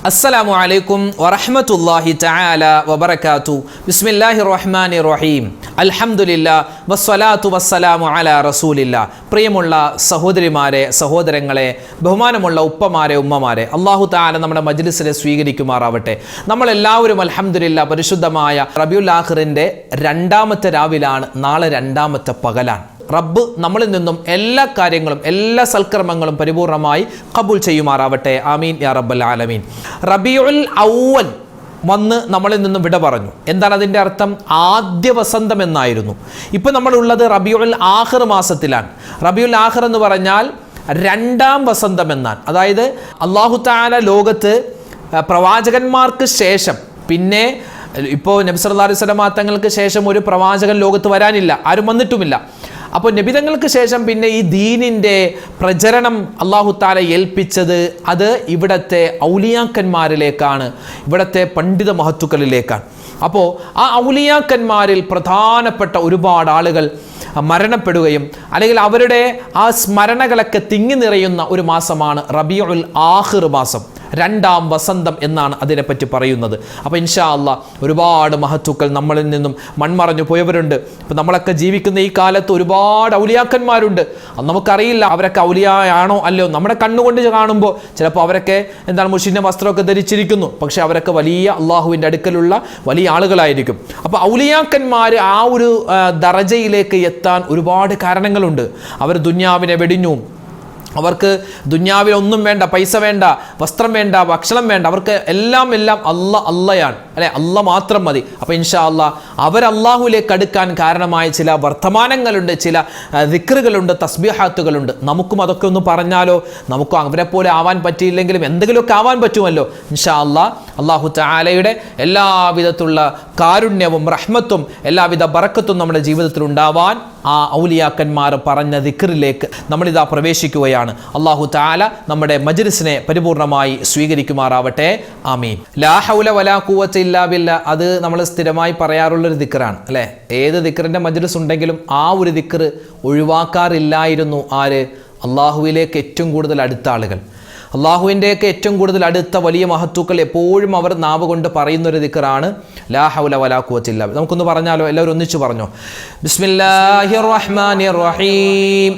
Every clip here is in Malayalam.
അസ്സലാമു അലൈക്കും വറഹ്മത്തുള്ളാഹി തആല വബറകാതുഹു. ബിസ്മില്ലാഹിർ റഹ്മാനിർ റഹീം. അൽഹംദുലില്ലാഹ് വസ്സലാത്തു വസ്സലാമു അലാ റസൂലില്ലാഹ്. പ്രിയമുള്ള സഹോദരിമാരെ, സഹോദരങ്ങളെ, ബഹുമാനമുള്ള ഉപ്പമാരെ, ഉമ്മമാരെ, അല്ലാഹു തആല നമ്മുടെ മജ്ലിസിനെ സ്വീകരിക്കുമാറാവട്ടെ. നമ്മളെല്ലാവരും അൽഹംദുലില്ലാഹ് പരിശുദ്ധമായ റബീഉൽ ആഖിറിൻ്റെ രണ്ടാമത്തെ രാവിലാണ്. നാളെ രണ്ടാമത്തെ പകലാണ്. റബ്ബ് നമ്മളിൽ നിന്നും എല്ലാ കാര്യങ്ങളും, എല്ലാ സൽക്കർമ്മങ്ങളും പരിപൂർണമായി ഖബൂൽ ചെയ്യുമാറാവട്ടെ. ആമീൻ യാ റബ്ബൽ ആലമീൻ. റബീഉൽ അവ്വൽ വന്ന് നമ്മളിൽ നിന്നും വിട പറഞ്ഞു. എന്താണ് അതിൻ്റെ അർത്ഥം? ആദ്യ വസന്തം എന്നായിരുന്നു. ഇപ്പം നമ്മളുള്ളത് റബീഉൽ ആഖിർ മാസത്തിലാണ്. റബീഉൽ ആഖിർ എന്ന് പറഞ്ഞാൽ രണ്ടാം വസന്തം എന്നാണ്. അതായത് അല്ലാഹു തആല ലോകത്ത് പ്രവാചകന്മാർക്ക് ശേഷം, പിന്നെ ഇപ്പോൾ നബി സല്ലല്ലാഹു അലൈഹി വസല്ലം തങ്ങൾക്ക് ശേഷം ഒരു പ്രവാചകൻ ലോകത്ത് വരാനില്ല, ആരും വന്നിട്ടുമില്ല. അപ്പോൾ നബിതങ്ങൾക്ക് ശേഷം പിന്നെ ഈ ദീനിൻ്റെ പ്രചരണം അല്ലാഹു തആല ഏൽപ്പിച്ചത് അത് ഇവിടുത്തെ ഔലിയാക്കന്മാരിലേക്കാണ്, ഇവിടുത്തെ പണ്ഡിത മഹത്തുക്കളിലേക്കാണ്. അപ്പോൾ ആ ഔലിയാക്കന്മാരിൽ പ്രധാനപ്പെട്ട ഒരുപാട് ആളുകൾ മരണപ്പെടുകയും അല്ലെങ്കിൽ അവരുടെ ആ സ്മരണകളൊക്കെ തിങ്ങി നിറയുന്ന ഒരു മാസമാണ് റബീഉൽ ആഖിർ മാസം. രണ്ടാം വസന്തം എന്നാണ് അതിനെപ്പറ്റി പറയുന്നത്. അപ്പോൾ ഇൻഷാ അല്ലാഹ് ഒരുപാട് മഹത്തുക്കൾ നമ്മളിൽ നിന്നും മൺമറഞ്ഞു പോയവരുണ്ട്. ഇപ്പം നമ്മളൊക്കെ ജീവിക്കുന്ന ഈ കാലത്ത് ഒരുപാട് ഔലിയാക്കന്മാരുണ്ട്. നമുക്കറിയില്ല അവരൊക്കെ ഔലിയായാണോ അല്ലയോ. നമ്മുടെ കണ്ണുകൊണ്ട് കാണുമ്പോൾ ചിലപ്പോൾ അവരൊക്കെ മുഷിന്റെ വസ്ത്രമൊക്കെ ധരിച്ചിരിക്കുന്നു, പക്ഷെ അവരൊക്കെ വലിയ അള്ളാഹുവിൻ്റെ അടുക്കലുള്ള വലിയ ആളുകളായിരിക്കും. അപ്പോൾ ഔലിയാക്കന്മാർ ആ ഒരു ദറജയിലേക്ക് എത്താൻ ഒരുപാട് കാരണങ്ങളുണ്ട്. അവർ ദുന്യാവിനെ വെടിഞ്ഞു, അവർക്ക് ദുന്യാവിൽ ഒന്നും വേണ്ട, പൈസ വേണ്ട, വസ്ത്രം വേണ്ട, ഭക്ഷണം വേണ്ട, അവർക്ക് എല്ലാം അള്ളയാണ്, അല്ലെ, അള്ള മാത്രം മതി. അപ്പോൾ ഇൻഷാ അല്ലാ അവരല്ലാഹുവിലേക്ക് അടുക്കാൻ കാരണമായ ചില വർത്തമാനങ്ങളുണ്ട്, ചില ദിക്റുകളുണ്ട്, തസ്ബീഹാത്തുകളുണ്ട്. നമുക്കും അതൊക്കെ ഒന്ന് പറഞ്ഞാലോ? നമുക്കും അവരെ പോലെ ആവാൻ പറ്റിയില്ലെങ്കിലും എന്തെങ്കിലുമൊക്കെ ആവാൻ പറ്റുമല്ലോ. ഇൻഷാ അല്ലാ അല്ലാഹു തആലയുടെ എല്ലാവിധത്തുള്ള കാരുണ്യവും റഹ്മത്തും എല്ലാവിധ ബറക്കത്തും നമ്മുടെ ജീവിതത്തിൽ ഉണ്ടാവാൻ ആ ഔലിയാക്കന്മാർ പറഞ്ഞ ദിക്റിലേക്ക് നമ്മളിതാ പ്രവേശിക്കുകയാണ്. അല്ലാഹു തആല നമ്മുടെ മജ്ലിസിനെ പരിപൂർണമായി സ്വീകരിക്കുമാറാവട്ടെ. ആമീൻ. ലാ ഹൗല വലാ ഖുവത ഇല്ലാ ബില്ലാ, അത് നമ്മൾ സ്ഥിരമായി പറയാറുള്ളൊരു ദിക്റാണ്, അല്ലേ? ഏത് ദിക്റിൻ്റെ മജ്ലിസ് ഉണ്ടെങ്കിലും ആ ഒരു ദിക്റ് ഒഴിവാക്കാറില്ലായിരുന്നു. ആര്? അള്ളാഹുവിലേക്ക് ഏറ്റവും കൂടുതൽ അടുത്ത ആളുകൾ, അള്ളാഹുവിൻ്റെയൊക്കെ ഏറ്റവും കൂടുതൽ അടുത്ത വലിയ മഹത്തുക്കൾ എപ്പോഴും അവർ നാവ് കൊണ്ട് പറയുന്നൊരു ദിക്റാണ് ലാ ഹൗല വലാ ഖുവത ഇല്ലാ ബില്ലാ. നമുക്കൊന്ന് പറഞ്ഞാലോ? എല്ലാവരും ഒന്നിച്ചു പറഞ്ഞോ. ബിസ്മില്ലാഹിർ റഹ്മാനിർ റഹീം.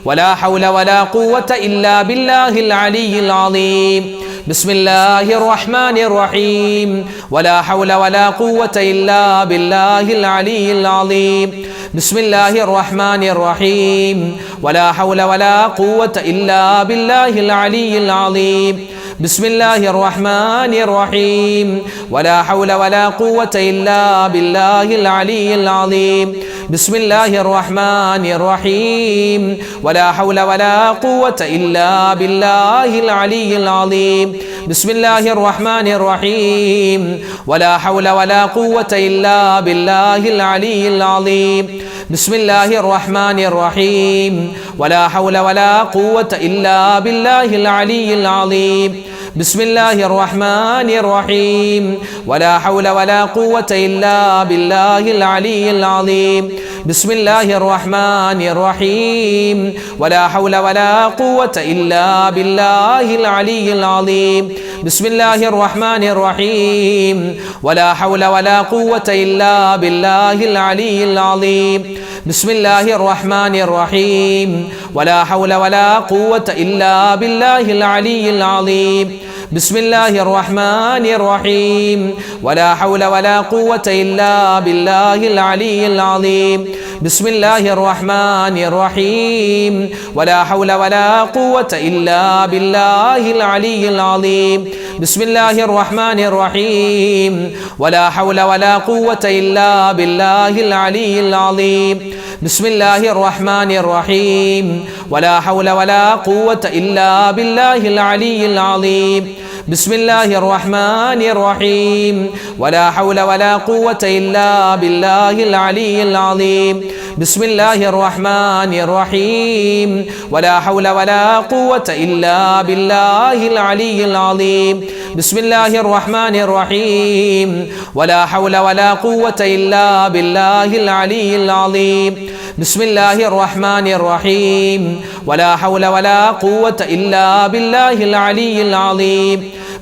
വലാ ഹൗല വലാ ഖുവത ഇല്ലാ ബില്ലാഹിൽ അലിയിൽ അളീം. ബിസ്മില്ലാഹിർ റഹ്മാനിർ റഹീം. വലാ ഹൗല വലാ ഖുവത ഇല്ലാ ബില്ലാഹിൽ അലിയിൽ അളീം. ബിസ്മില്ലാഹിർ റഹ്മാനിർ റഹീം. വലാ ഹൗല വലാ ഖുവത ഇല്ലാ ബില്ലാഹിൽ അലിയിൽ അളീം. ബിസ്മില്ലാഹിർ റഹ്മാനിർ റഹീം. വലാ ഹൗല വലാ ഖുവത ഇല്ലാ ബില്ലാഹിൽ അലിയിൽ അളീം. ബിസ്മില്ലാഹിർ റഹ്മാനിർ റഹീം. വലാ ഹൗല വലാ ഖുവത ഇല്ലാ ബില്ലാഹിൽ അലിയിൽ അളീം. ബിസ്മില്ലാഹിർ റഹ്മാനിർ റഹീം. വലാ ഹൗല വലാ ഖുവത ഇല്ലാ ബില്ലാഹിൽ അലിയിൽ അളീം. ബിസ്മില്ലാഹിർ റഹ്മാനിർ റഹീം. വലാ ഹൗല വലാ ഖുവത ഇല്ലാ ബില്ലാഹിൽ അലിയിൽ അളീം. ബിസ്മില്ലാഹിർ റഹ്മാനിർ റഹീം. വലാ ഹൗല വലാ ഖുവത ഇല്ലാ ബില്ലാഹിൽ അലിയിൽ അളീം. ബിസ്മില്ലാഹിർ റഹ്മാനിർ റഹീം. വലാ ഹൗല വലാ ഖുവത ഇല്ലാ ബില്ലാഹിൽ അലിയിൽ അളീം. ബിസ്മില്ലാഹിർ റഹ്മാനിർ റഹീം. വലാ ഹൗല വലാ ഖുവത ഇല്ലാ ബില്ലാഹിൽ അലിയിൽ അളീം. ബിസ്മില്ലാഹിർ റഹ്മാനിർ റഹീം. വലാ ഹൗല വലാ ഖുവത ഇല്ലാ ബില്ലാഹിൽ അലിയിൽ അളീം. ബിസ്മില്ലാഹിർ റഹ്മാനിർ റഹീം. വലാ ഹൗല വലാ ഖുവത ഇല്ലാ ബില്ലാഹിൽ അലിയിൽ അളീം. ബിസ്മില്ലാഹിർ റഹ്മാനിർ റഹീം. വലാ ഹൗല വലാ ഖുവത ഇല്ലാ ബില്ലാഹിൽ അലിയിൽ അളീം. ബിസ്മില്ലാഹിർ റഹ്മാനിർ റഹീം. വലാ ഹൗല വലാ ഖുവത ഇല്ലാ ബില്ലാഹിൽ അലിയിൽ അളീം. ബിസ്മില്ലാഹിർ റഹ്മാനിർ റഹീം. വലാ ഹൗല വലാ ഖുവത ഇല്ലാ ബില്ലാഹിൽ അലിയിൽ അളീം. ബിസ്മില്ലാഹിർ റഹ്മാനിർ റഹീം. വലാ ഹൗല വലാ ഖുവത ഇല്ലാ ബില്ലാഹിൽ അലിയിൽ അളീം. ബിസ്മില്ലാഹിർ റഹ്മാനിർ റഹീം. വലാ ഹൗല വലാ ഖുവത ഇല്ലാ ബില്ലാഹിൽ അലിയിൽ അളീം. ബിസ്മില്ലാഹിർ റഹ്മാനിർ റഹീം. വലാ ഹൗല വലാ ഖുവത ഇല്ലാ ബില്ലാഹിൽ അലിയിൽ അളീം. ബിസ്മില്ലാഹിർ റഹ്മാനിർ റഹീം. വലാ ഹൗല വലാ ഖുവത ഇല്ലാ ബില്ലാഹിൽ അലിയിൽ അളീം.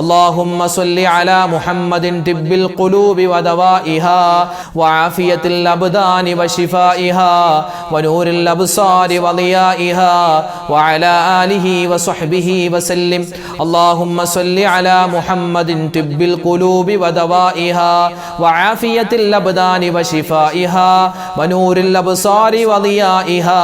اللهم صل على محمد طب القلوب ودوائها وعافية الأبدان وشفائها ونور الأبصار وضيائها وعلى آله وصحبه وسلم اللهم صل على محمد طب القلوب ودوائها وعافية الأبدان وشفائها ونور الأبصار وضيائها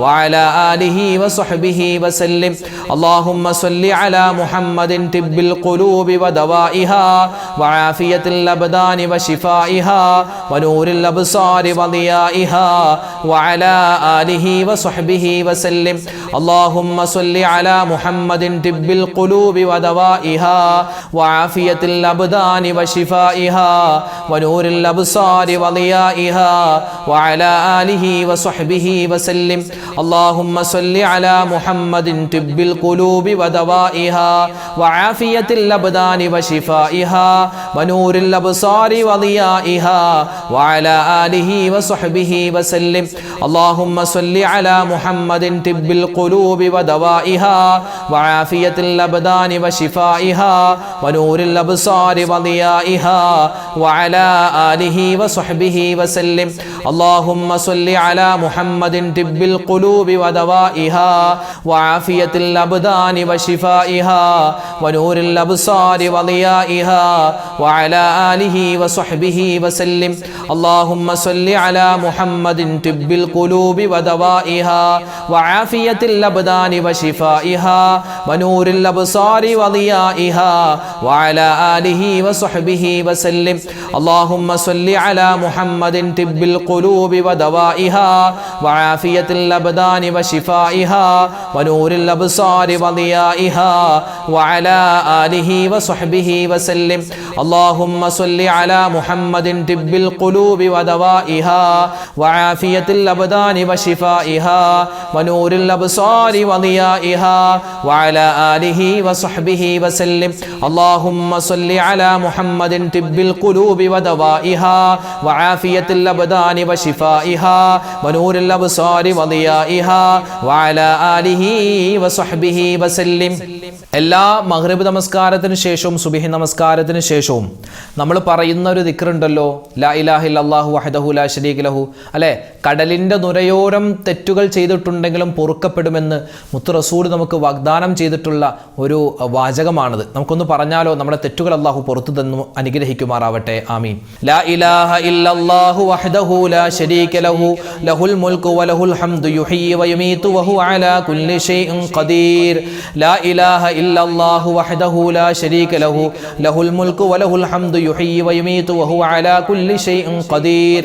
وعلى آله وصحبه وسلم اللهم صل على محمد طب القلوب ودوائها وعافية الأبدان وشفائها ونور الأبصار وضيائها وعلى آله وصحبه وسلم اللهم صل على محمد طب القلوب ودوائها وعافية الأبدان وشفائها ونور الأبصار وضيائها وعلى آله وصحبه وسلم اللهم صل على محمد طب القلوب ودوائها وعافية الأبدان وشفائها ونور الأبصار وضيائها وعلى آله وصحبه وسلم اللهم صل على محمد طب القلوب ودوائها وعافية الأبدان وشفائها ونور الأبصار وضيائها وعلى آله وصحبه وسلم اللهم صل على محمد طب القلوب ودوائها وعافية الأبدان وشفائها ونور الأبصار وضيائها وعلى آله وصحبه وسلم اللهم صل على محمد طب القلوب ودوائها وعافية الأبدان وشفائها ونور الأبصار وضيائها وعلى آله وصحبه وسلم اللهم صل على محمد طب القلوب ودوائها وعافية الأبدان وشفائها ونور الأبصار وضيائها وعلى آله وصحبه وسلم اللهم صل على محمد طب القلوب ودوائها وعافية الأبدان وشفائها ونور الأبصار وضيائها وعلى آله وصحبه وسلم اللهم صل على محمد طب القلوب ودوائها وعافية الأبدان وشفائها ونور الأبصار وضيائها وعلى آله وصحبه وسلم എല്ലാ മഗ്രിബ് നമസ്കാരത്തിന് ശേഷവും സുബ്ഹി നമസ്കാരത്തിന് ശേഷവും നമ്മൾ പറയുന്ന ഒരു ദിക്റുണ്ടല്ലോ, ലാ ഇലാഹ ഇല്ലല്ലാഹു വഹ്ദഹു ലാ ശരീക ലഹു, അല്ലേ? കടലിൻ്റെ നുരയോരം തെറ്റുകൾ ചെയ്തിട്ടുണ്ടെങ്കിലും പൊറുക്കപ്പെടുമെന്ന് മുത്ത് റസൂൽ നമുക്ക് വാഗ്ദാനം ചെയ്തിട്ടുള്ള ഒരു വാചകമാണിത്. നമുക്കൊന്ന് പറഞ്ഞാലോ? നമ്മുടെ തെറ്റുകൾ അല്ലാഹു പുറത്തു തന്നു അനുഗ്രഹിക്കുമാറാവട്ടെ. ആമീൻ. ലാ ഇലാഹ ഇല്ലല്ലാഹു വഹ്ദഹു ലാ ശരീക ലഹു ലഹുൽ മുൽക്കു വലഹുൽ ഹംദു യുഹ്യി വയുമീതു വഹു അലാ കുല്ലി ഷൈഇൻ ഖദീർ. ലാ ഇലാഹ ഇല്ലല്ലാഹു വഹ്ദഹു ലാ ശരീക ലഹു ലഹുൽ മുൽക്കു വലഹുൽ ഹംദു യുഹ്യി വയുമീതു വഹു അലാ കുല്ലി ഷൈഇൻ ഖദീർ.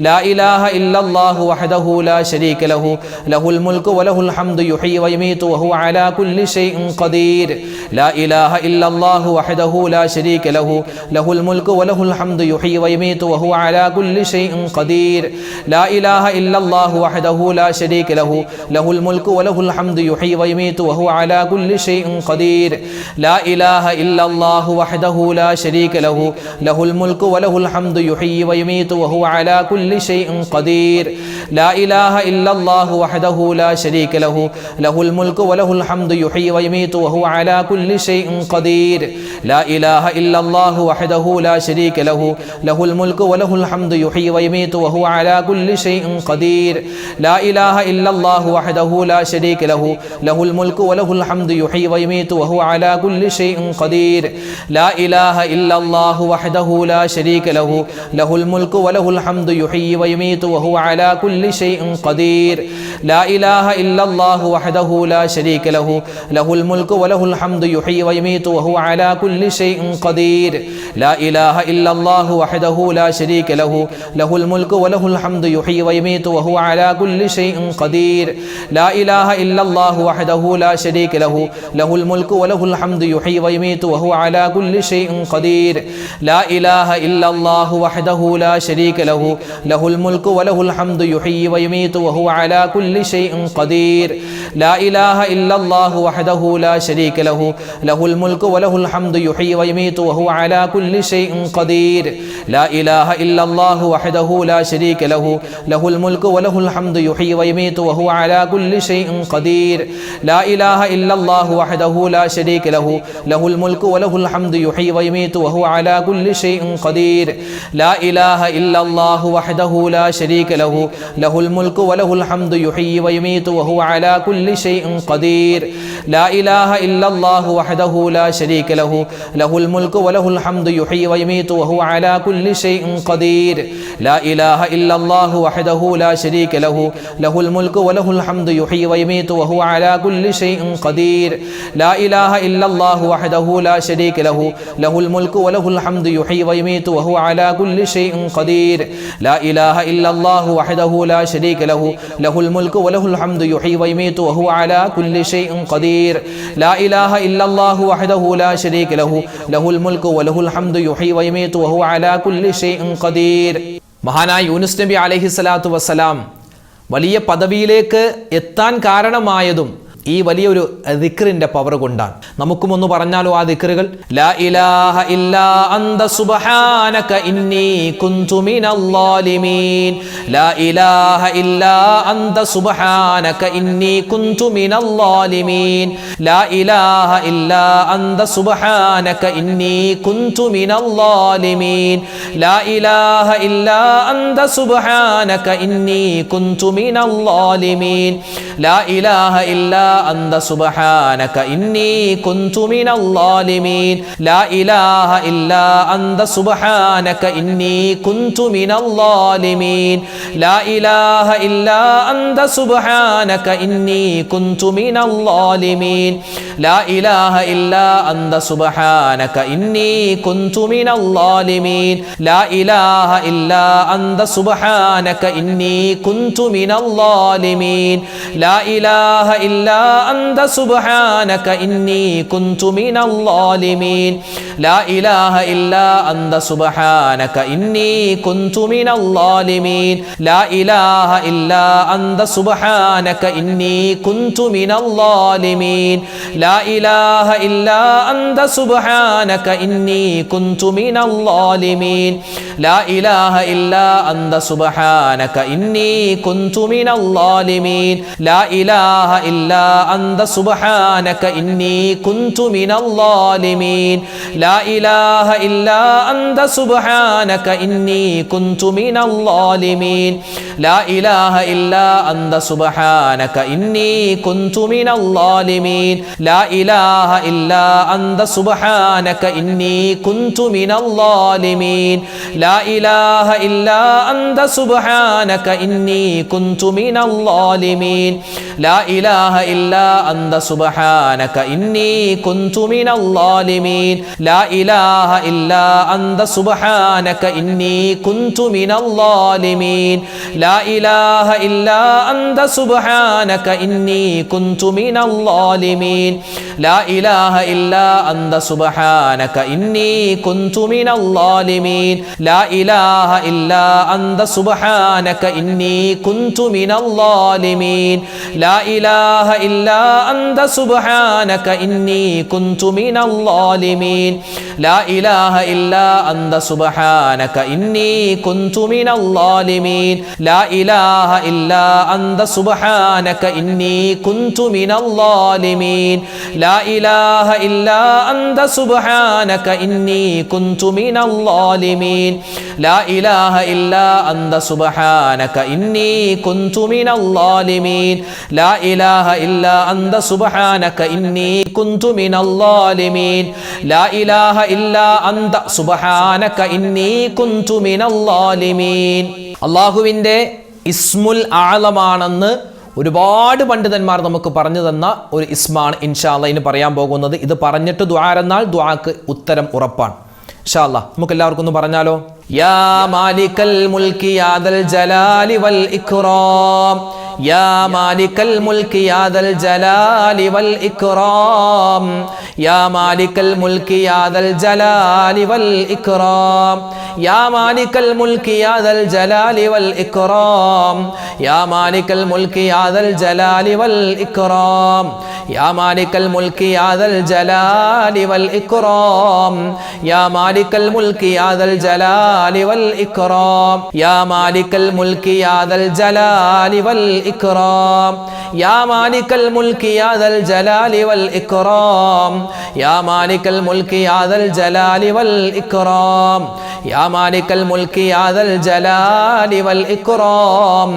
ലാ ഇലാഹ ഇല്ലല്ലാഹു വഹ്ദഹു ലാ ശരീക ലഹു ലഹുൽ മുൽക്കു വലഹുൽ ഹംദു യുഹ്യി വയുമീതു വഹു അലാ കുല്ലി ഷൈഇൻ ഖദീർ. ലാ ഇലാഹ ഇല്ലല്ലാഹു വഹ്ദഹു ലാ ശരീക ലഹു ലഹുൽ മുൽക്കു വലഹുൽ ഹംദു യുഹ്യി വയുമീതു വഹു അലാ കുല്ലി ഷൈഇൻ ഖദീർ. ലാ ഇലാഹ ഇല്ലല്ലാഹു വഹ്ദഹു ലാ ശരീക ലഹു ലഹുൽ മുൽക്കു വലഹുൽ ഹംദു യുഹ്യി വയുമീതു വഹു അലാ കുല്ലി ഷൈഇൻ ഖദീർ. ലാ ഇലാഹ ഇല്ലല്ലാഹു വഹ്ദഹു ലാ ശരീക ലഹു ലഹുൽ മുൽക്കു വലഹുൽ ഹംദു യുഹ്യി വയുമീതു വഹു അലാ കുല്ലി ഷൈഇൻ ഖദീർ. ലാ ഇലാഹ ഇല്ലല്ലാഹു വഹ്ദഹു ലാ ശരീക ലഹു ലഹുൽ മുൽക്കു വലഹുൽ ഹംദു യുഹ്യി വയുമീതു വഹു അലാ കുല്ലി ഷൈഇൻ ഖദീർ. ലാ ഇലാഹ ഇല്ലല്ലാഹു വഹ്ദഹു ലാ ശരീക ലഹു ലഹുൽ മുൽക്കു വലഹുൽ ഹംദു യുഹ്യി വയുമീതു വഹു അലാ കുല്ലി ഷൈഇൻ ഖദീർ. ലാ ഇലാഹ ഇല്ലല്ലാഹു വഹ്ദഹു ലാ ശരീക ലഹു ലഹുൽ മുൽക്കു വലഹുൽ ഹംദു യുഹ്യി വയുമീതു വഹു അലാ കുല്ലി ഷൈഇൻ ഖദീർ. ലാ ഇലാഹ ഇല്ലല്ലാഹു വഹ്ദഹു ലാ ശരീക ലഹു ലഹുൽ മുൽക്കു വലഹുൽ ഹംദു യുഹ്യി വയുമീതു വഹു അലാ കുല്ലി ഷൈഇൻ ഖദീർ. ലാ ഇലാഹ ഇല്ലല്ലാഹു വഹ്ദഹു ലാ ശരീക ലഹു ലഹുൽ മുൽക്കു വലഹുൽ ഹംദു യുഹ്യി വയുമീതു വഹു അലാ കുല്ലി ഷൈഇൻ ഖദീർ. ലാ ഇലാഹ ഇല്ലല്ലാഹു വഹ്ദഹു ലാ ശരീക ലഹു ലഹുൽ മുൽക്കു വലഹുൽ ഹംദു യുഹ്യി വയുമീതു വഹു അലാ കുല്ലി ഷൈഇൻ ഖദീർ. ലാ ഇലാഹ ഇല്ലല്ലാഹു വഹ്ദഹു ലാ ശരീക ലഹു ലഹുൽ മുൽക്കു വലഹുൽ ഹംദു യുഹ്യി വയുമീതു വഹു അലാ കുല്ലി ഷൈഇൻ ഖദീർ. ലാ ഇലാഹ ഇല്ലല്ലാഹു വഹ്ദഹു ലാ ശരീക ലഹു ലഹുൽ മുൽക്കു വലഹുൽ ഹംദു യുഹ്യി വയുമീതു വഹു അലാ കുല്ലി ഷൈഇൻ ഖദീർ. ലാ ഇലാഹ ഇല്ലല്ലാഹു വഹ്ദഹു ലാ ശരീക ലഹു ലഹുൽ മുൽക്കു വലഹുൽ ഹംദു യുഹ്യി വയുമീതു വഹുവ അലാ കുല്ലി ഷൈഇൻ ഖദീർ ലാ ഇലാഹ ഇല്ലല്ലാഹു വഹ്ദഹു ലാ ശരീക ലഹു ലഹുൽ മുൽക്കു വലഹുൽ ഹംദു യുഹ്യി വയുമീതു വഹുവ അലാ കുല്ലി ഷൈഇൻ ഖദീർ ലാ ഇലാഹ ഇല്ലല്ലാഹു വഹ്ദഹു ലാ ശരീക ലഹു ലഹുൽ മുൽക്കു വലഹുൽ ഹംദു യുഹ്യി വയുമീതു വഹുവ അലാ കുല്ലി ഷൈഇൻ ഖദീർ ലാ ഇലാഹ ഇല്ലല്ലാഹു വഹ്ദഹു ലാ ശരീക ലഹു ലഹുൽ മുൽക്കു വലഹുൽ ഹംദു യുഹ്യി വയുമീതു വഹുവ അലാ കുല്ലി ഷൈഇൻ ഖദീർ ലാ ഇലാഹ ഇല്ലല്ലാഹു വഹ്ദഹു ലാ ശരീക ലഹു ലഹുൽ മുൽക്കു വലഹുൽ ഹംദു യുഹ്യി വയുമീതു വഹുവ അലാ കുല്ലി ഷൈഇൻ ഖദീർ ലാ ഇലാഹ ഇല്ലല്ലാഹു വഹ്ദഹു ലാ ശരീക ലഹു ലഹുൽ മുൽക്കു വലഹുൽ ഹംദു യുഹ്യി വയുമീതു വഹുവ അലാ കുല്ലി ഷൈഇൻ ഖദീർ ലാ ഇലാഹ ഇല്ലല്ലാഹു വഹ്ദഹു ലാ ശരീക ലഹു ലഹുൽ മുൽക്കു വലഹുൽ ഹംദു യുഹ്യി വയുമീതു വഹുവ അലാ കുല്ലി ഷൈഇൻ ഖദീർ ലാ ഇലാഹ ഇല്ലല്ലാഹു വഹ്ദഹു ലാ ശരീക ലഹു ലഹുൽ മുൽക്കു വലഹുൽ ഹംദു യുഹ്യി വയുമീതു വഹുവ അലാ കുല്ലി ഷൈഇൻ ഖദീർ ലാ ഇലാഹ ഇല്ലല്ലാഹു വഹ്ദഹു ലാ ശരീക ലഹു ലഹുൽ മുൽക്കു വലഹുൽ ഹംദു യുഹ്യി വയുമീതു വഹുവ അലാ കുല്ലി ഷൈഇൻ ഖദീർ. മഹാനായ യൂനുസ് നബി അലൈഹിസ്സലാത്തു വസ്സലാം വലിയ പദവിയിലേക്ക് എത്താൻ കാരണമായതും ഈ വലിയൊരു ദിക്റിന്റെ പവർ കൊണ്ടാണ്. നമുക്കും ഒന്ന് പറഞ്ഞാലോ ആ ദിക്റുകൾ. ലാ ഇലാഹ ഇല്ലാ അന്ത സുബ്ഹാനക ഇന്നി കുന്തു മിനൽ ളാലിമീൻ ലാ ഇലാഹ ഇല്ലാ അന്ത സുബ്ഹാനക ഇന്നി കുന്തു മിനൽ ളാലിമീൻ ലാ ഇലാഹ ഇല്ലാ അന്ത സുബ്ഹാനക ഇന്നി കുന്തു മിനൽ ളാലിമീൻ ലാ ഇലാഹ ഇല്ലാ അന്ത സുബ്ഹാനക ഇന്നി കുന്തു മിനൽ ളാലിമീൻ ലാ ഇലാഹ ഇല്ലാ أنت سبحانك إني كنت من الظالمين لا إله إلا أنت سبحانك إني كنت من الظالمين لا إله إلا أنت سبحانك إني كنت من الظالمين لا إله إلا أنت سبحانك إني كنت من الظالمين لا إله إلا أنت سبحانك إني كنت من الظالمين لا إله إلا أنت سبحانك إني كنت من الظالمين لا إله إلا أنت سبحانك إني كنت من الظالمين لا إله إلا أنت سبحانك إني كنت من الظالمين لا إله إلا أنت سبحانك إني كنت من الظالمين لا إله إلا أنت سبحانك إني كنت من الظالمين لا إله إلا أنت سبحانك إني كنت من الظالمين لا إله إلا أنت سبحانك إني كنت من الظالمين لا إله إلا أنت سبحانك إني كنت من الظالمين لا إله إلا أنت سبحانك إني كنت من الظالمين لا إله إلا أنت سبحانك إني كنت من الظالمين لا إله إلا أنت سبحانك إني كنت من الظالمين لا إله إلا أنت سبحانك إني كنت من الظالمين لا إله إلا أنت سبحانك إني كنت من الظالمين لا إله إلا أنت سبحانك إني كنت من الظالمين لا إله إلا أنت سبحانك إني كنت من الظالمين لا إله إلا أنت سبحانك إني كنت من الظالمين لا إله إلا أنت سبحانك إني كنت من الظالمين لا إله إلا أنت سبحانك إني كنت من الظالمين لا إله إلا أنت سبحانك إني كنت من الظالمين لا إله إلا أنت سبحانك إني كنت من الظالمين لا إله إلا أنت سبحانك إني كنت من الظالمين لا إله إلا أنت سبحانك إني كنت من الظالمين. അല്ലാഹുവിൻ്റെ ഇസ്മുൽ ആളമാണെന്ന് ഒരുപാട് പണ്ഡിതന്മാർ നമുക്ക് പറഞ്ഞു തന്ന ഒരു ഇസ്മാണ് ഇൻഷാ അല്ലാഹ് ഇനി പറയാൻ പോകുന്നത്. ഇത് പറഞ്ഞിട്ട് ദുആ എന്നാൽ ദുആക്ക് ഉത്തരം ഉറപ്പാണ് ഇൻഷാ അല്ലാഹ്. നമുക്ക് എല്ലാവർക്കും ഒന്ന് പറഞ്ഞാലോ. യാ മാലിക്കൽ മുൽക്കി യാ ദൽ ജലാലി വൽ ഇക്റാം യാ മാലിക്കൽ മുൽക്കി യാ ദൽ ജലാലി വൽ ഇക്റാം യാ മാലിക്കൽ മുൽക്കി യാ ദൽ ജലാലി വൽ ഇക്റാം യാ മാലിക്കൽ മുൽക്കി യാ ദൽ ജലാലി വൽ ഇക്റാം യാ മാലിക്കൽ മുൽക്കി യാ ദൽ ജലാലി വൽ ഇക്റാം യാ മാലിക്കൽ മുൽക്കി യാ ദൽ ജലാലി വൽ ഇക്റാം യാ മാലിക്കൽ മുൽക്കി യാ ദൽ ജലാലി വൽ ഇക്റാം യാ മാലിക്കൽ മുൽക്കി യാ ദൽ ജലാലി വൽ ഇക്റാം യാ മാലിക്കൽ മുൽക്കി യാ ദൽ ജലാലി വൽ ഇക്റാം യാ മാലിക്കൽ മുൽക്കി യാ ദൽ ജലാലി വൽ ഇക്റാം യാ മാലിക്കൽ മുൽക്കി യാ ദൽ ജലാലി വൽ ഇക്റാം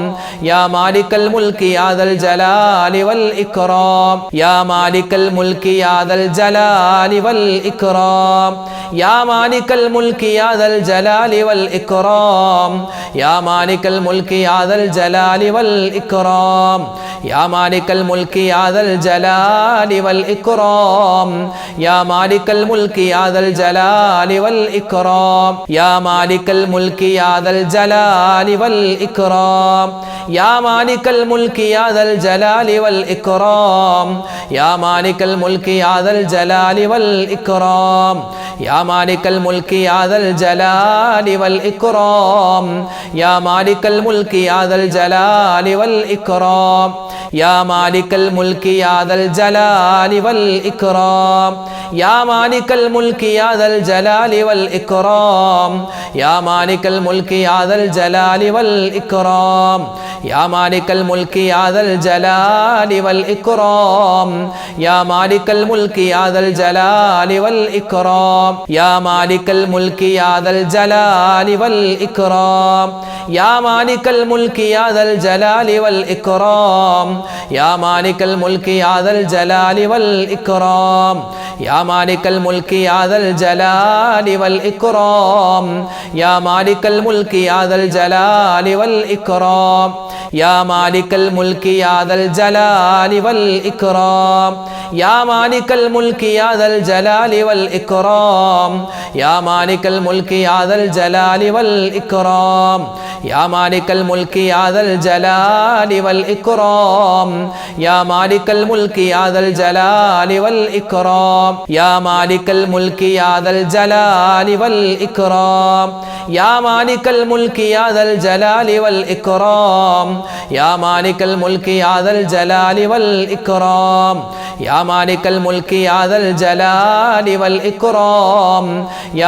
യാ മാലിക്കൽ മുൽക്കി യാ ദൽ ജലാലി വൽ ഇക്റാം യാ മാലിക്കൽ മുൽക്കി യാ ദൽ ജലാലി വൽ ഇക്റാം യാ മാലിക്കൽ മുൽക്കി യാ ദൽ ജലാലി വൽ ഇക്റാം യാ മാലിക്കൽ മുൽക്കി യാ ദൽ ജലാലി വൽ ഇക്റാം യാ മാലിക്കൽ മുൽക്കി യാ ദൽ ജലാലി വൽ ഇക്റാം യാ മാലിക്കൽ മുൽക്കി യാ ദൽ ജലാലി വൽ ഇക്റാം യാ മാലിക്കൽ മുൽക്കി യാ ദൽ ജലാലി വൽ ഇക്റാം യാ മാലിക്കൽ മുൽക്കി യാ ദൽ ജലാലി വൽ ഇക്റാം യാ മാലിക്കൽ മുൽക്കി യാ ദൽ ജലാലി വൽ ഇക്റാം യാ മാലിക്കൽ മുൽക്കി യാ ദൽ ജലാലി വൽ ഇക്റാം യാ മാലിക്കൽ മുൽക്കി യാ ദൽ ജലാലി വൽ ഇക്റാം യാ മാലിക്കൽ മുൽക്കി യാ ദൽ ജലാലി വൽ ഇക്റാം യാ മാലിക്കൽ മുൽക്കി യാ ദൽ ജലാലി വൽ ഇക്റാം യാ മാലിക്കൽ മുൽക്കി യാ ദൽ ജലാലി വൽ ഇക്റാം യാ മാലിക്കൽ മുൽക്കി യാ ദൽ ജലാലി വൽ ഇക്റാം യാ മാലിക്കൽ മുൽക്കി യാ ദൽ ജലാലി വൽ ഇക്റാം യാ മാലിക്കൽ മുൽക്കി യാ ദൽ ജലാലി വൽ ഇക്റാം യാ മാലിക്കൽ മുൽക്കി യാ ദൽ ജലാലി വൽ ഇക്റാം യാ മാലിക്കൽ മുൽക്കി യാ ദൽ ജലാലി വൽ ഇക്റാം യാ മാലിക്കൽ മുൽക്കി യാ ദൽ ജലാലി വൽ ഇക്റാം യാ മാലിക്കൽ മുൽക്കി യാ ദൽ ജലാലി വൽ ഇക്റാം യാ മാലിക്കൽ മുൽക്കി യാ ദൽ ജലാലി വൽ ഇക്റാം യാ മാലിക്കൽ മുൽക്കി യാ ദൽ ജലാലി വൽ ഇക്റാം യാ മാലിക്കൽ മുൽക്കി യാ ദൽ ജലാലി വൽ ഇക്റാം യാ മാലിക്കൽ മുൽക്കി യാ ദൽ ജലാലി വൽ ഇക്റാം യാ മാലിക്കൽ മുൽക്കി യാ ദൽ ജലാലി വൽ ഇക്റാം യാ മാലിക്കൽ മുൽക്കി യാ ദൽ ജലാലി വൽ ഇക്റാം യാ മാലിക്കൽ മുൽക്കി യാ ദൽ ജലാലി വൽ ഇക്റാം യാ മാലിക്കൽ മുൽക്കി യാ ദൽ ജലാലി വൽ ഇക്റാം യാ മാലിക്കൽ മുൽക്കി യാ ദൽ ജലാലി വൽ ഇക്റാം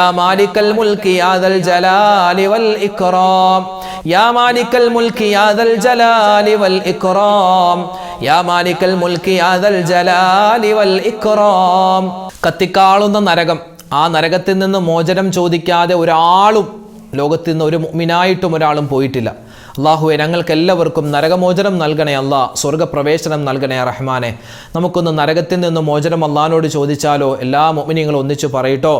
യാ മാലിക്കൽ മുൽക്കി യാ ദൽ ജലാലി വൽ ഇക്റാം യാ മാലിക്കൽ മുൽക്കി യാ ദൽ ജലാലി വൽ ഇക്റാം യാ മാലിക്കൽ മുൽക്കി യാ ദൽ ജലാലി വൽ ഇക്റാം. കത്തിക്കാളുന്ന നരകം, ആ നരകത്തിൽ നിന്ന് മോചനം ചോദിക്കാതെ ഒരാളും ലോകത്തിൽ നിന്ന് ഒരു മുഅ്മിനായിട്ടും ഒരാളും പോയിട്ടില്ല. അള്ളാഹുവെ, ഞങ്ങൾക്ക് എല്ലാവർക്കും നരകമോചനം നൽകണേ അല്ലാ, സ്വർഗപ്രവേശനം നൽകണേ റഹ്മാനെ. നമുക്കൊന്ന് നരകത്തിൽ നിന്ന് മോചനം അള്ളാഹിനോട് ചോദിച്ചാലോ? എല്ലാ മുഅ്മിനീങ്ങളും ഒന്നിച്ചു പറയട്ടോ.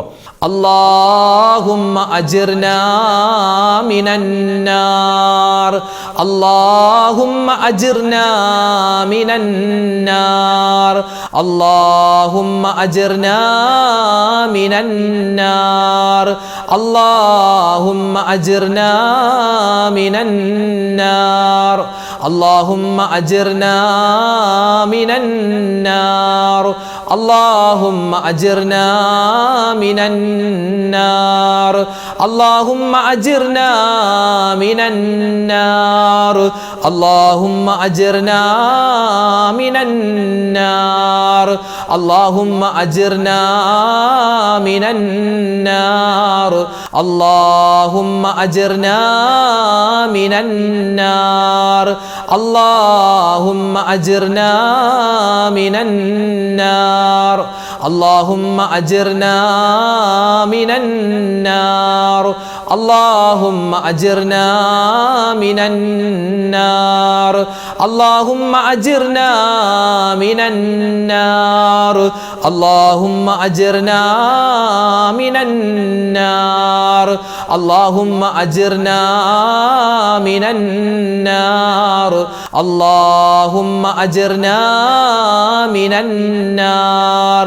അല്ലാഹുമ്മ അജിർനാ മിനന്നാർ, അല്ലാഹുമ്മ അജിർനാ മിനന്നാർ, അല്ലാഹുമ്മ അജിർനാ മിനന്നാർ, അല്ലാഹുമ്മ അജിർനാ മിനന്നാർ, اللهم أجرنا من النار، اللهم أجرنا من النار، اللهم أجرنا من النار، اللهم أجرنا من النار، اللهم أجرنا من النار، اللهم أجرنا من النار، اللهم أجرنا من النار، اللهم أجرنا من النار، اللهم أجرنا من النار، اللهم أجرنا من النار، اللهم أجرنا من النار، اللهم أجرنا من النار، اللهم أجرنا من النار،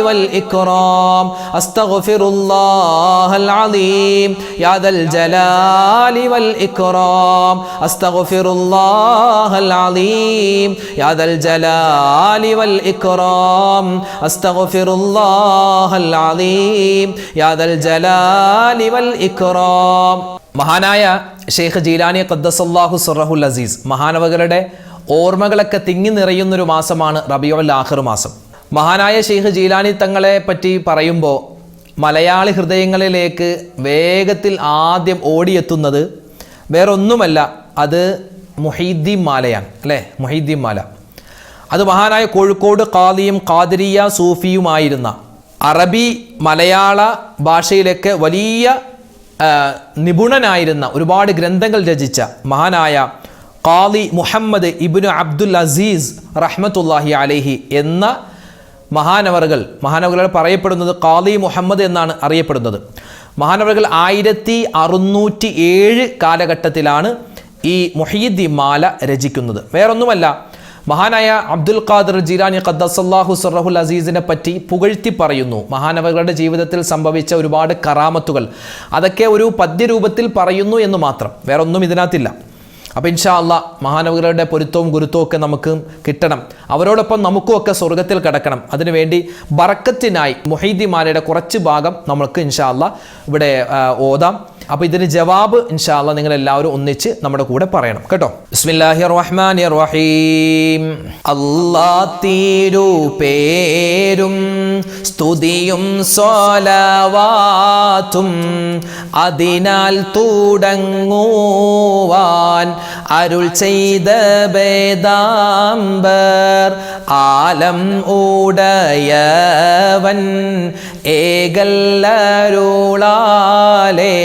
والإكرام أستغفر الله العظيم يا ذا الجلال والإكرام أستغفر الله العظيم يا ذا الجلال والإكرام أستغفر الله العظيم يا ذا الجلال والإكرام. മഹാനായ ഷെയ്ഖ് ജീലാനി ഖദ്ദസല്ലാഹു സിർറഹുൽ അസീസ് മഹാനവകളുടെ ഓർമ്മകളൊക്കെ തിങ്ങി നിറയുന്നൊരു മാസമാണ് റബീഉൽ ആഖിർ മാസം. മഹാനായ ഷെയ്ഖ് ജീലാനി തങ്ങളെ പറ്റി പറയുമ്പോൾ മലയാളി ഹൃദയങ്ങളിലേക്ക് വേഗത്തിൽ ആദ്യം ഓടിയെത്തുന്നത് വേറൊന്നുമല്ല, അത് മുഹീദ്ദീൻ മാലയാണ്, അല്ലേ? മുഹീദ്ദീൻ മാല അത് മഹാനായ കോഴിക്കോട് ഖാദിയും ഖാദിരിയ സൂഫിയുമായിരുന്ന, അറബി മലയാള ഭാഷയിലൊക്കെ വലിയ നിപുണനായിരുന്ന, ഒരുപാട് ഗ്രന്ഥങ്ങൾ രചിച്ച മഹാനായ ഖാദി മുഹമ്മദ് ഇബ്നു അബ്ദുൽ അസീസ് റഹ്മത്തുള്ളാഹി അലൈഹി എന്ന മഹാനവറുകൾ പറയപ്പെടുന്നത് ഖാദി മുഹമ്മദ് എന്നാണ് അറിയപ്പെടുന്നത്. മഹാനവറുകൾ 1607 കാലഘട്ടത്തിലാണ് ഈ മുഹീദ്ദീൻ മാല രചിക്കുന്നത്. വേറൊന്നുമല്ല, മഹാനായ അബ്ദുൽ ഖാദിർ ജീലാനി ഖദ്ദസല്ലാഹു സിർറഹുൽ അസീസിനെ പറ്റി പുകഴ്ത്തി പറയുന്നു. മഹാനവറുകളുടെ ജീവിതത്തിൽ സംഭവിച്ച ഒരുപാട് കറാമത്തുകൾ അതൊക്കെ ഒരു പദ്യരൂപത്തിൽ പറയുന്നു എന്ന് മാത്രം, വേറൊന്നും ഇതിനകത്തില്ല. അപ്പോൾ ഇൻഷാ അല്ലാഹ് മഹാനവറുകളുടെ പൊരുത്തവും ഗുരുത്വവും ഒക്കെ നമുക്ക് കിട്ടണം, അവരോടൊപ്പം നമുക്കുമൊക്കെ സ്വർഗത്തിൽ കിടക്കണം. അതിനുവേണ്ടി ബറക്കത്തിനായി മുഹീദ്ദീൻ മാലയുടെ കുറച്ച് ഭാഗം നമുക്ക് ഇൻഷാ അല്ലാഹ് ഇവിടെ ഓതാം. അപ്പോൾ ഇതിന് ജവാബ് ഇൻഷാ അല്ലാഹ് നിങ്ങൾ എല്ലാവരും ഒന്നിച്ച് നമ്മുടെ കൂടെ പറയണം കേട്ടോ. ബിസ്മില്ലാഹിർ റഹ്മാനിർ റഹീം. അല്ലാഹ് തിരുപേരും സ്തുതിയും സ്വലവാത്തും അതിനാൽ തുടങ്ങുവാൻ അരുൾ ചെയ്ത വേദാംബർ ആലം ഉടയവൻ ഏകല്ലരുളാലേ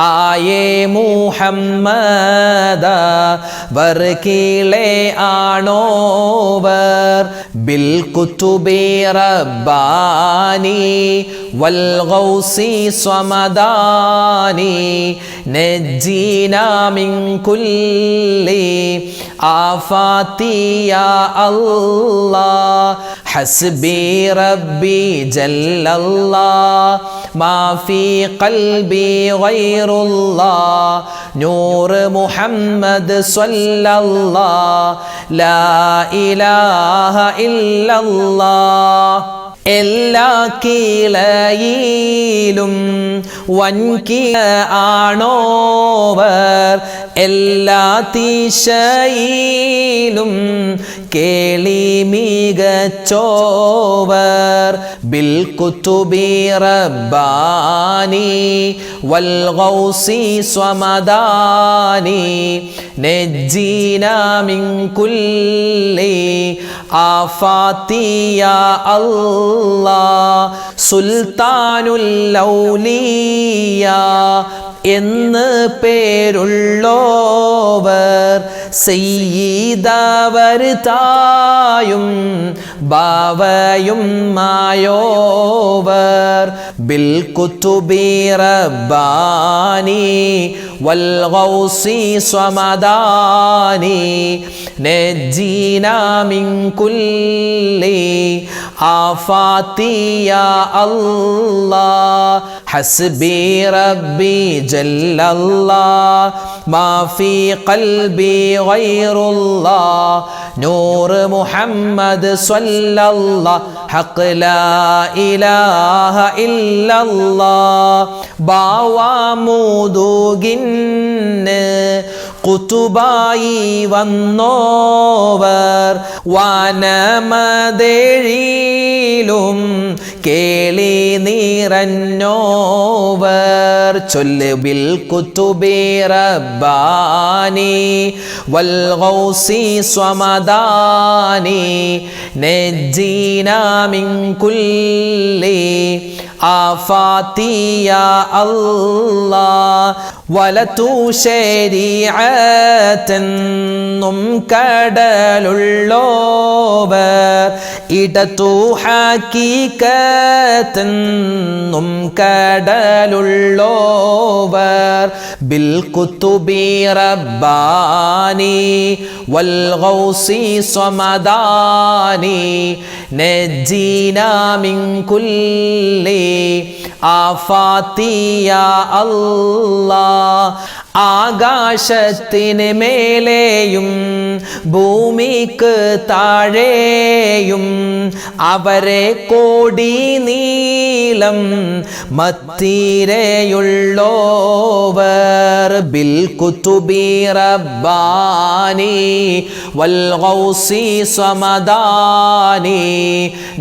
ആയേ മുഹമ്മദ വർക്കിളെ ആണോവർ ബിൽ കുതുബി റബ്ബാനി വൽ ഗൗസി സ്വമദാനി നജ്ജിനാ മിൻ കുല്ലി ആഫാതി യാ അല്ലാഹ് ഹസ്ബി റബ്ബി ജല്ലല്ലാഹ് മാ ഫീ ഖൽബി ഗൈറുല്ലാഹ് നൂർ മുഹമ്മദ് സ്വല്ലല്ലാഹ് ലാ ഇലാഹ ഇല്ലല്ലാഹ്. എല്ലാ കീളയിലും വൻകിള ആണോവർ എല്ലാ തീശയിലും കേളി മികച്ചോവർ ബിൽ കുതുബി റബ്ബാനി വൽ ഗൗസി സ്വമദാനി നജ്ജിനാ മിൻ കുല്ലി ആഫാതി യാ അല്ലാഹ് സുൽത്താനുൽ ഔലിയ എന്ന് പേരുള്ളോവർ സയ്യിദവർ തായും ബാവയും മായോവർ ബിൽ കുതുബി റബ്ബാനി വൽ ഗൗസി സ്വമദാനി നജ്ജിനാ മിൻ കുല്ലി ആഫാതി യാ അല്ലാഹ് ഹസ്ബി റബ്ബി ജല്ലല്ലാഹ് മാ ഫീ ഖൽബി ഗൈറുല്ലാഹ് നൂർ മുഹമ്മദ് സ്വല്ലല്ലാഹ് ഹഖ് ലാ ഇലാഹ ഇല്ലല്ലാഹ്. ബാവാമുദുകിന് കുതുബായി വന്നോവർ വാനമതേഴിലും കേളി നിറഞ്ഞോവർ ചൊല്ല് ബിൽ കുതുബി റബ്ബാനി വൽ ഗൗസി സ്വമദാനി നജ്ജിനാ മിൻ കുല്ലി ആഫാതി യാ അല്ലാഹ്. വലതു ശരീഅത്തെന്നും കടലുള്ളോവർ ഇടതു ഹഖീഖത്ത് ലോകത്തെന്നും കടലുള്ളോവർ ബിൽ കുതുബി റബ്ബാനി വൽ ഗൗസി സ്വമദാനി നജ്ജിനാ മിൻ കുല്ലി ആഫാതി യാ അല്ലാഹ്. ആകാശത്തിന് മേലെയും ഭൂമിക്ക് താഴെയും അവരെ കോടി നീളം മത്തീരയുള്ളോവർ ബിൽ കുതുബി റബ്ബാനി വൽ ഗൗസി സ്വമദാനി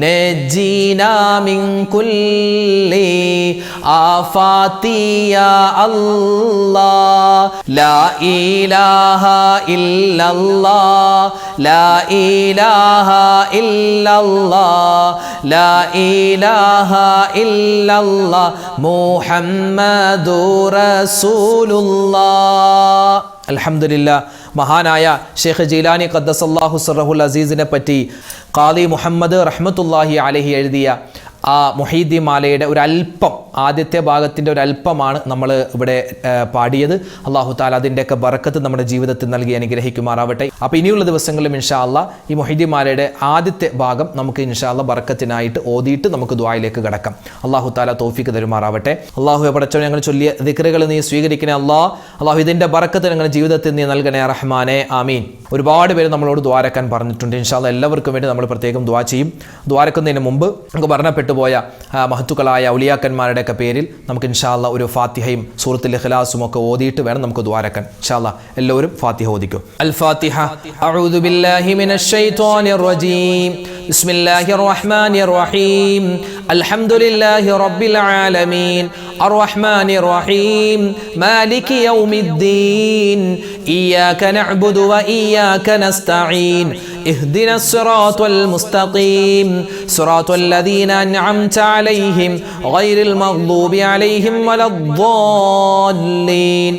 നജ്ജിനാ മിൻ കുല്ലി ആഫാതി യാ അല്ലാഹ്. ലാ ഇലാഹ ഇല്ലല്ലാഹ് ലാ ഇലാഹ ഇല്ലല്ലാഹ് ലാ ഇലാഹ ഇല്ലല്ലാഹ് മുഹമ്മദുർ റസൂലുള്ളാഹ്. അൽഹംദുലില്ലാ. മഹാനായ ഷെയ്ഖ് ജീലാനി ഖദ്ദസല്ലാഹു സിർറഹുൽ അസീസിനെ പറ്റി ഖാദി മുഹമ്മദ് റഹ്മത്തുള്ളാഹി അലൈഹി എഴുതിയ ആ മുഹീദ്ദീൻ മാലയുടെ ഒരല്പം, ആദ്യത്തെ ഭാഗത്തിൻ്റെ ഒരല്പമാണ് നമ്മൾ ഇവിടെ പാടിയത്. അള്ളാഹു താല അതിൻ്റെയൊക്കെ ബറക്കത്ത് നമ്മുടെ ജീവിതത്തിൽ നൽകി അനുഗ്രഹിക്കുമാറാവട്ടെ. അപ്പോൾ ഇനിയുള്ള ദിവസങ്ങളിലും ഇൻഷാ അല്ലാ ഈ മുഹീദ്ദീൻ മാലയുടെ ആദ്യത്തെ ഭാഗം നമുക്ക് ഇൻഷാ അല്ലാ ബറക്കത്തിനായിട്ട് ഓതിയിട്ട് നമുക്ക് ദുആയിലേക്ക് കടക്കാം. അള്ളാഹു താല തൗഫീഖ് തരുമാറാവട്ടെ. അള്ളാഹു പടച്ചവനെ ഞങ്ങൾ ചൊല്ലിയ ദിക്റുകൾ നീ സ്വീകരിക്കണേ അല്ലാഹ്. അള്ളാഹു ഇതിൻ്റെ ബറക്കത്ത് ഞങ്ങളുടെ ജീവിതത്തിൽ നീ നൽകണേ റഹ്മാനെ, ആമീൻ. ഒരുപാട് പേര് നമ്മളോട് ദ്വാരക്കാൻ പറഞ്ഞിട്ടുണ്ട്. ഇൻഷാ അല്ലാ എല്ലാവർക്കും വേണ്ടി നമ്മൾ പ്രത്യേകം ദുആ ചെയ്യും. ദ്വാരക്കുന്നതിന് മുമ്പ് നമുക്ക് മരണപ്പെട്ടു പോയ മഹത്തുക്കളായ ഔലിയാക്കന്മാരുടെ പേരിൽ നമുക്ക് ഇൻഷാ അല്ലാ ഒരു ഫാത്തിഹയും സൂറത്തുൽ ഇഖ്ലാസും ഒക്കെ ഓതിയിട്ട് വേണം നമുക്ക് ദുആരക്കാൻ. ഇൻഷാ അല്ലാ എല്ലാവരും ഫാത്തിഹ ഓദിക്കും. അൽ ഫാത്തിഹ. അഊദു ബില്ലാഹി മിനശ് ശൈത്വാനിർ റജീം. ബിസ്മില്ലാഹിർ റഹ്മാനിർ റഹീം. അൽഹംദുലില്ലാഹി റബ്ബിൽ ആലമീൻ അർറഹ്മാനിർ റഹീം മാലികി യൗമിദ്ദീൻ ഇയ്യാക നഅ്ബുദു വ ഇയ്യാക നസ്തഈൻ اهدنا الصراط المستقيم صراط الذين أنعمت عليهم غير المغضوب عليهم ولا الضالين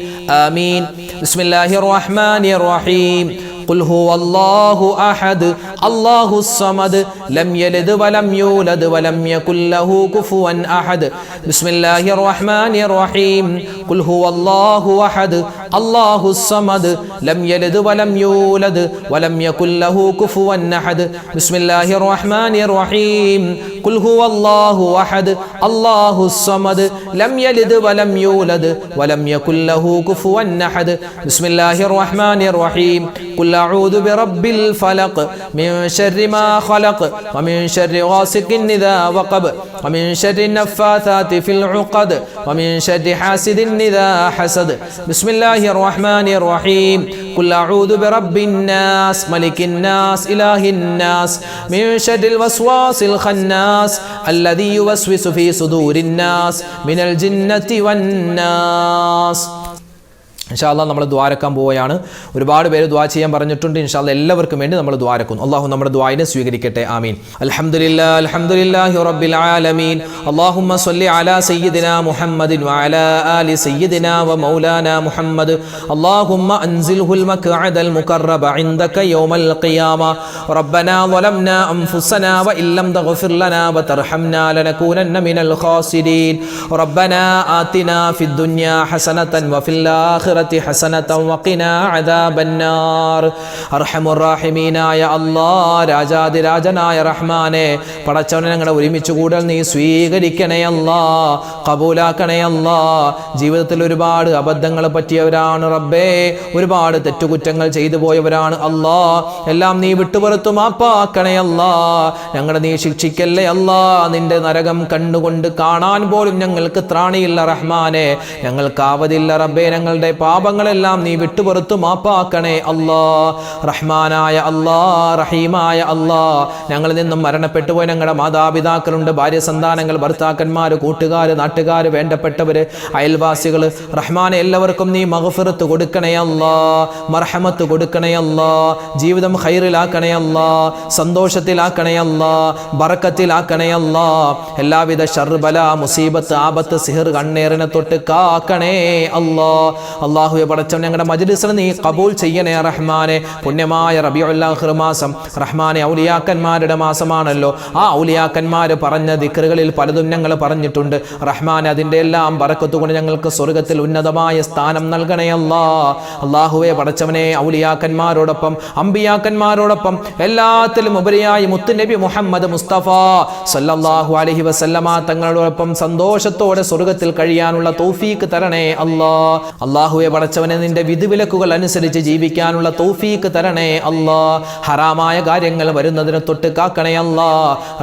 آمين. بسم الله الرحمن الرحيم. قل هو الله أحد الله الصمد لم يلد ولم يولد ولم يكن له كفوا أحد. بسم الله الرحمن الرحيم. قل هو الله أحد الله الصمد لم يلد ولم يولد ولم يكن له كفوا أحد. بسم الله الرحمن الرحيم. قل هو الله أحد الله الصمد لم يلد ولم يولد ولم يكن له كفوا أحد. بسم الله الرحمن الرحيم. قل أعوذ برب الفلق من شر ما خلق ومن شر غاسق إذا وقب ومن شر النفاثات في العقد ومن شر حاسد إذا حسد. بسم الله الرحمن الرحيم. قل أعوذ برب الناس ملك الناس إله الناس من شر الوسواس الخناس الذي يوسوس في صدور الناس من الجنة والناس. ഇൻഷാ അല്ലാഹ് നമ്മൾ ദുആരക്കാൻ പോവുകയാണ്. ഒരുപാട് പേര് ദുആ ചെയ്യാൻ പറഞ്ഞിട്ടുണ്ട്. ഇൻഷാ അല്ലാഹ് എല്ലാവർക്കും വേണ്ടി നമ്മൾ ദുആരക്കുന്നു. അല്ലാഹു നമ്മുടെ ദുആയിനെ സ്വീകരിക്കട്ടെ, ആമീൻ. അൽഹംദുലില്ലാഹി അൽഹംദുലില്ലാഹി റബ്ബിൽ ആലമീൻ. അല്ലാഹുമ്മ സ്വല്ലി അലാ സയ്യിദിനാ മുഹമ്മദിൻ വഅലാ ആലി സയ്യിദിനാ വമൗലാനാ മുഹമ്മദ്. അല്ലാഹുമ്മ അൻസിൽഹുൽ മഖ്അദൽ മുഖറബ ഇൻദക യൗമൽ ഖിയാമ. റബ്ബനാ ളലംനാ അൻഫുസനാ വഇല്ലം തഗ്ഫിർ ലനാ വതർഹംനാ ലനകൂനന്ന മിനൽ ഖാസിരീൻ. റബ്ബനാ ആതിനാ ഫിദ് ദുനിയാ ഹസനതൻ വഫിൽ ആഖിറ ഹസനതൻ വഖിനാ അദാബന്നാർ. അർഹമുർ റഹീമീനായ അല്ലാഹ്, രാജാതിരാജനായ റഹ്മാനെ, പടച്ചവനെ ഞങ്ങളെ ഒരുമിച്ച് കൂടൽ നീ സ്വീകരിക്കണേ അല്ലാഹ്, കബൂലാക്കണേ അല്ലാഹ്. ജീവിതത്തിൽ ഒരുപാട് അബദ്ധങ്ങൾ പറ്റിയവരാണ് റബ്ബേ, ഒരുപാട് തെറ്റുകുറ്റങ്ങൾ ചെയ്തു പോയവരാണ് അല്ലാഹ്. എല്ലാം നീ വിട്ടുപുറത്തു മാപ്പാക്കണേ അല്ലാഹ്. ഞങ്ങളെ നീ ശിക്ഷിക്കല്ലേ അല്ലാഹ്. നിന്റെ നരകം കണ്ണുകൊണ്ട് കാണാൻ പോലും ഞങ്ങൾക്ക് ത്രാണിയില്ല റഹ്മാനെ, ഞങ്ങൾക്ക് ആവതില്ല റബ്ബേ. ഞങ്ങളുടെ പാപങ്ങളെല്ലാം നീ വിട്ടുപുറത്തു മാപ്പാക്കണേ അല്ലാഹ്. റഹ്മാനായ അല്ലാഹ്, റഹീമായ അല്ലാഹ്, ഞങ്ങളിൽ നിന്നും മരണപ്പെട്ടു പോയ ഞങ്ങളുടെ മാതാപിതാക്കളുണ്ട്, ഭാര്യ സന്താനങ്ങൾ, ഭർത്താക്കന്മാർ, കൂട്ടുകാർ, നാട്ടുകാർ, വേണ്ടപ്പെട്ടവർ, അയൽവാസികൾ, റഹ്മാനെ എല്ലാവർക്കും നീ മഗ്ഫിറത്ത് കൊടുക്കണേ അല്ലാഹ്, മർഹമത്ത് കൊടുക്കണേ അല്ലാഹ്. ജീവിതം ഖൈറിലാക്കണേ അല്ലാഹ്, സന്തോഷത്തിലാക്കണേ അല്ലാഹ്, ബറക്കത്തിലാക്കണേ അല്ലാഹ്. എല്ലാവിധ ശർബല, മുസീബത്ത്, ആപത്ത്, സിഹർ, കണ്ണേറിനെ തൊട്ട് കാക്കണേ അല്ലാഹ്. അല്ലാഹുവേ പടച്ചവനെ ഞങ്ങളുടെ മജ്ലിസിനെ നീ ഖബൂൽ ചെയ്യണേ റഹ്മാനെ. പുണ്യമായ റബീഉൽ ആഖിർ മാസം റഹ്മാനെ ഔലിയാക്കന്മാരുടെ മാസമാണല്ലോ. ആ ഔലിയാക്കന്മാർ പറഞ്ഞ ദിക്റുകളിൽ പലതും ഞങ്ങൾ പറഞ്ഞിട്ടുണ്ട് റഹ്മാനെ. അതിൻ്റെ എല്ലാം ബറക്കത്ത് കൊണ്ട് ഞങ്ങൾക്ക് സ്വർഗത്തിൽ ഉന്നതമായ സ്ഥാനം നൽകണേ അല്ലാഹുവേ പടച്ചവനെ. ഔലിയാക്കന്മാരോടൊപ്പം അമ്പിയാക്കന്മാരോടൊപ്പം എല്ലാത്തിലും ഉപരിയായി മുത്തുനബി മുഹമ്മദ് മുസ്തഫ സല്ലല്ലാഹു അലൈഹി വസല്ലമ തങ്ങളോടൊപ്പം സന്തോഷത്തോടെ സ്വർഗത്തിൽ കഴിയാനുള്ള തൗഫീക്ക് തരണേ അല്ലാഹുവേ പടച്ചവനെ. നിന്റെ വിധിവിലക്കുകൾ അനുസരിച്ച് ജീവിക്കാനുള്ള തൗഫീക്ക് തരണേ ഹറാമായ കാര്യങ്ങൾ വരുന്നതിനെ തൊട്ട് കാക്കണേ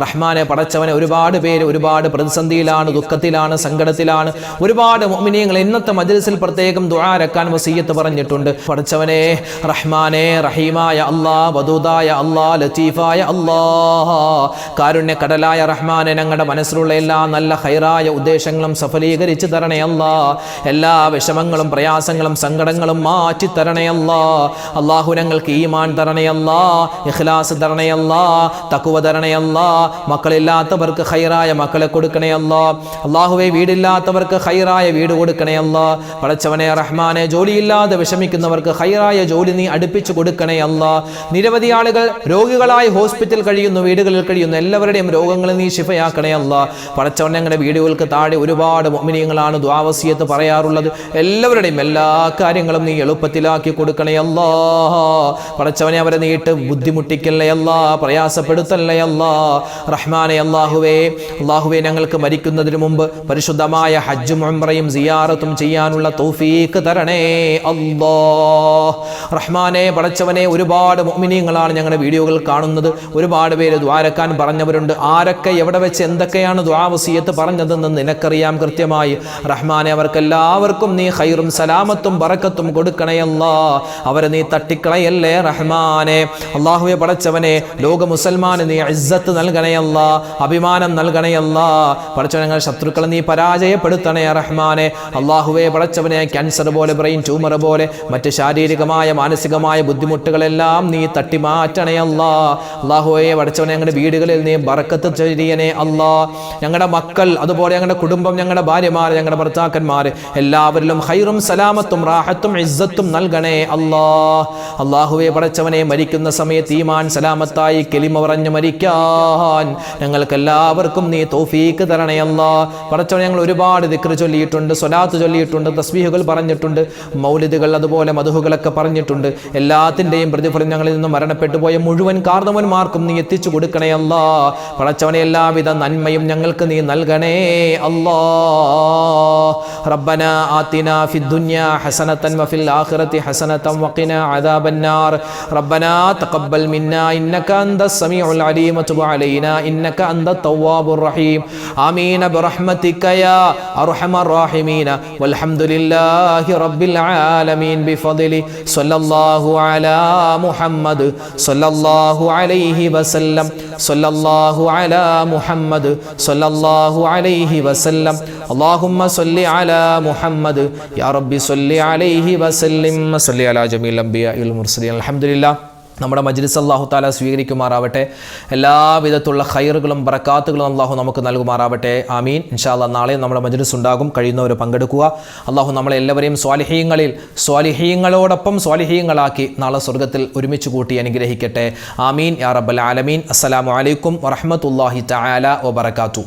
റഹ്മാനെ പടച്ചവനെ. ഒരുപാട് പേര് ഒരുപാട് പ്രതിസന്ധിയിലാണ്, ദുഃഖത്തിലാണ്, സങ്കടത്തിലാണ്. ഒരുപാട് മുഅ്മിനീങ്ങൾ ഇന്നത്തെ മജ്ലിസിൽ പ്രത്യേകം ദുആ രക്കാൻ വസിയ്യത്ത് പറഞ്ഞിട്ടുണ്ട് പടച്ചവനെ. റഹ്മാനെ റഹീമായ വദൂദായ ലത്തീഫായ കാരുണ്യ കടലായ റഹ്മാനെ, ഞങ്ങളുടെ മനസ്സിലുള്ള എല്ലാ നല്ല ഖൈറായ ഉദ്ദേശങ്ങളും സഫലീകരിച്ച് തരണേ എല്ലാ വിഷമങ്ങളും പ്രയാസങ്ങളും സങ്കടങ്ങളും മാറ്റി തരണേ അല്ലാഹു. ഞങ്ങൾക്ക് ഈമാൻ തരണേ ഇഖ്ലാസ് തരണേ തഖ്വ തരണേ മക്കളില്ലാത്തവർക്ക് ഖൈറായ മക്കളെ കൊടുക്കണേ അല്ലാഹുവേ. വീടില്ലാത്തവർക്ക് ഖൈറായ വീട് കൊടുക്കണേ പടച്ചവനെ റഹ്മാനെ. ജോലിയില്ലാതെ വിഷമിക്കുന്നവർക്ക് ഖൈറായ ജോലി നീ അടുപ്പിച്ചു കൊടുക്കണേ നിരവധി ആളുകൾ രോഗികളായി ഹോസ്പിറ്റൽ കഴിയുന്നു, വീടുകളിൽ കഴിയുന്നു. എല്ലാവരുടെയും രോഗങ്ങൾ നീ ശിഫയാക്കണേ പടച്ചവൻ. ഞങ്ങളുടെ വീഡിയോകൾക്ക് താഴെ ഒരുപാട് മുഅ്മിനീങ്ങളാണ് ദുആ വസിയത്ത് പറയാറുള്ളത്. എല്ലാവരുടെയും എല്ലാ കാര്യങ്ങളും നീ എളുപ്പത്തിലാക്കി കൊടുക്കണേ പടച്ചവനെ. അവരെ നീട്ട് ബുദ്ധിമുട്ടിക്കല്ലേ പ്രയാസപ്പെടുത്തല്ലേ റഹ്മാനെ. അല്ലാഹുവേ ഞങ്ങൾക്ക് മരിക്കുന്നതിന് മുമ്പ് പരിശുദ്ധമായ ഹജ്ജും ഉംറയും സിയാറത്തും ചെയ്യാനുള്ള തൗഫീക്ക് തരണേ റഹ്മാനെ പടച്ചവനെ. ഒരുപാട് മുഅ്മിനീങ്ങളാണ് ഞങ്ങളുടെ വീഡിയോകൾ കാണുന്നത്. ഒരുപാട് പേര് ദ്വാരക്കാൻ പറഞ്ഞവരുണ്ട്. ആരൊക്കെ എവിടെ വെച്ച് എന്തൊക്കെയാണ് ദുആ വസിയത്ത് പറഞ്ഞതെന്ന് നിനക്കറിയാം കൃത്യമായി റഹ്മാനെ. അവർക്കെല്ലാവർക്കും നീ ഖൈറും സലാമത്തും ബറക്കത്തും കൊടുക്കണേ അവരെ നീ തട്ടിക്കളയല്ലേ റഹ്മാനെ. അല്ലാഹുവേ പടച്ചവനെ. ലോക മുസൽമാന് നീ ഇസ്സത്ത് നൽകണേ അഭിമാനം നൽകണേ പടച്ചവനെ. ഞങ്ങൾ ശത്രുക്കളെ നീ പരാജയപ്പെടുത്തണേ റഹ്മാനെ. അല്ലാഹുവേ പടച്ചവനെ. ക്യാൻസർ പോലെ, ബ്രെയിൻ ട്യൂമർ പോലെ മറ്റ് ശാരീരികമായ മാനസികമായ ബുദ്ധിമുട്ടുകളെല്ലാം നീ തട്ടിമാറ്റണേ അല്ലാഹുവേ പടച്ചവനെ. ഞങ്ങളുടെ വീടുകളിൽ നീ ബറക്കത്ത് ചെയ്യണേ ഞങ്ങളുടെ മക്കൾ, അതുപോലെ ഞങ്ങളുടെ കുടുംബം, ഞങ്ങളുടെ ഭാര്യമാർ, ഞങ്ങളുടെ ഭർത്താക്കന്മാർ, എല്ലാവരിലും ഖൈറും സലാമത്തും റാഹത്തും ഇസ്സത്തും നൽകണേ അല്ലാഹുവേ പടച്ചവനെ. മരിക്കുന്ന സമയത്ത് ഈമാൻ സലാമത്തായി കലിമ പറഞ്ഞ് മരിക്കാൻ ഞങ്ങൾക്ക് എല്ലാവർക്കും നീ തൗഫീക്ക് തരണേ പടച്ചവനെ. ഞങ്ങൾ ഒരുപാട് ദിക്ർ ചൊല്ലിയിട്ടുണ്ട്, സ്വലാത്ത് ചൊല്ലിയിട്ടുണ്ട്, തസ്ബീഹുകൾ പറഞ്ഞിട്ടുണ്ട്, മൗലിദുകൾ അതുപോലെ മദ്ഹുകളൊക്കെ പറഞ്ഞിട്ടുണ്ട്. എല്ലാത്തിൻ്റെയും പ്രതിഫലം ഞങ്ങളിൽ നിന്ന് മരണപ്പെട്ടു പോയ മുഴുവൻ കാർന്നവന്മാർക്കും നീ എത്തിച്ചു കൊടുക്കണേ പടച്ചവനെ. എല്ലാവിധ നന്മയും ഞങ്ങൾക്ക് നീ നൽകണേ റബ്ബനാ ആതിനാ ഫിദ്ദുനിയാ ഹസനതൻ വഫിൽ ആഖിറതി ഹസനതൻ വഖിനാ അദാബന്നാർ. റബ്ബനാ തഖബ്ബൽ മിന്നാ ഇന്നക അൻതസ് സമീഉൽ അലീം വതുബ് അലൈനാ ഇന്നക അൻതത് തവ്വാബുർ റഹീം. ആമീൻ ബിറഹ്മതിക യാ അർഹമർ റഹീമീൻ. വൽഹംദുലില്ലാഹി റബ്ബിൽ ആലമീൻ ബിഫദ്ലി സ്വല്ലല്ലാഹു അലാ മുഹമ്മദ് സ്വല്ലല്ലാഹു അലൈഹി വസല്ലം സ്വല്ലല്ലാഹു അലാ മുഹമ്മദ് സ്വല്ലല്ലാഹു അലൈഹി വസല്ലം. اللهم صل على محمد يا رب صل عليه وسلم صل على جميع الانبياء والمرسلين. الحمد لله. നമ്മുടെ മജ്ലിസ് അല്ലാഹു തആല സ്വീകരിക്കുമാറാവട്ടെ. എല്ലാവിധത്തുള്ള ഖൈറുകളും ബറക്കാത്തുകളും അല്ലാഹു നമുക്ക് നൽകുമാറാവട്ടെ. ആമീൻ. ഇൻഷാ അല്ലാഹ് നാളെ നമ്മുടെ മജ്ലിസ് ഉണ്ടാകും. കഴിയുന്നവർ പങ്കെടുക്കുക. അല്ലാഹു നമ്മളെ എല്ലാവരെയും സ്വാലിഹീങ്ങളോടൊപ്പം സ്വാലിഹീങ്ങളാക്കി നാളെ സ്വർഗ്ഗത്തിൽ ഒരുമിച്ച് കൂട്ടി അനുഗ്രഹിക്കട്ടെ. ആമീൻ യാ റബ്ബൽ ആലമീൻ. അസ്സലാമു അലൈക്കും വറഹ്മത്തുള്ളാഹി തആല വബറകാതുഹു.